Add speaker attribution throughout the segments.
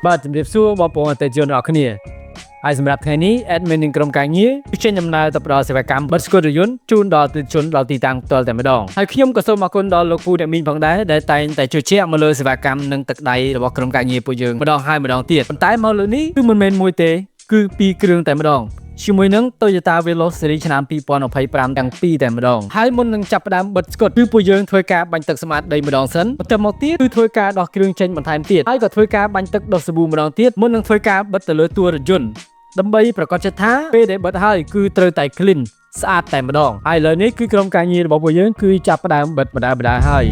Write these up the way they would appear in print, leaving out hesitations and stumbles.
Speaker 1: បាទជំរាបសួរបងប្អូនអតិថិជនអរគ្នាហើយសម្រាប់ថ្ងៃនេះ admin នឹងក្រុមការងារចេញដំណើរទៅផ្ដល់សេវាកម្មបិទស្គររថយន្តជូនដល់អតិថិជនដល់ទីតាំងផ្ទាល់តែម្ដងហើយខ្ញុំក៏សូមអរគុណដល់លោកពូអ្នកមីងផងដែរដែលតែងតែជួយជាក់មកលើសេវាកម្មនិងទឹកដៃរបស់ក្រុមការងារពួកយើងម្ដងហើយម្ដងទៀតប៉ុន្តែមកលើនេះគឺមិនមែនមួយទេគឺ2គ្រឿងតែម្ដងជាមួយនឹង Toyota Veloz Series ឆ្នាំ2025ទាំងពីរតែម្ដងហើយមុននឹងចាប់ផ្ដើមបិទស្កុតគឺពួកយើងធ្វើការបាញ់ទឹកសម្អាតដីម្ដងសិនបន្ទាប់មកទៀតគឺធ្វើការដោះគ្រឿងចេញបន្ថែមទៀតហើយក៏ធ្វើការបាញ់ទឹកដុសសាប៊ូម្ដងទៀតមុននឹងធ្វើការបិទទៅលើតួរថយន្តដើម្បីប្រកាសចិត្តថាពេលដែលបិទហើយគឺត្រូវតែ clean ស្អាតតែម្ដងហើយឥឡូវនេះគឺក្រុមការងាររបស់ពួកយើងគឺចាប់ផ្ដើមបិទបណ្ដាហើយ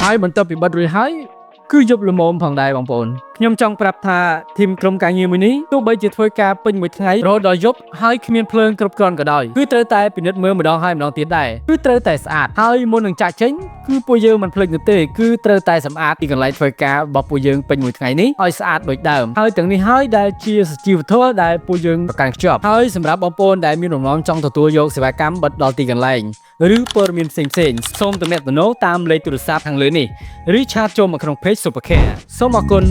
Speaker 1: ហើយបន្ទាប់ពីបិទរួចហើយគឺយប់ល្មមផងដែរបងប្អូនខ្ញុំចង់ប្រាប់ថាធីមក្រុមការងារមួយនេះទោះបីជាធ្វើការពេញមួយថ្ងៃរហូតដល់យប់ហើយគ្មានភ្លើងគ្រប់គ្រាន់ក៏ដោយគឺត្រូវតែពិនិត្យមើលម្ដងហើយម្ដងទៀតដែរគឺត្រូវតែស្អាតហើយមុននឹងចាក់ចេញគឺពួកយើងមិនភ្លេចនោះទេគឺត្រូវតែសម្អាតទីកន្លែងធ្វើការរបស់ពួកយើងពេញមួយថ្ងៃនេះឲ្យស្អាតដូចដើមហើយទាំងនេះហើយដែលជាសុជីវធម៌ដែលពួកយើងប្រកាន់ខ្ជាប់ហើយសម្រាប់បងប្អូនដែលមានបំណងចង់ទទួលយកសេវាកម្មបិទដល់ទីកន្លែងឬព័ត៌មានផ្សេងៗសូមទំនាក់ទំនងតាមលេខទូរស័ព្ទខាងលើនេះឬឆាតចូលមកក្នុង page Supercare សូមអរគុណ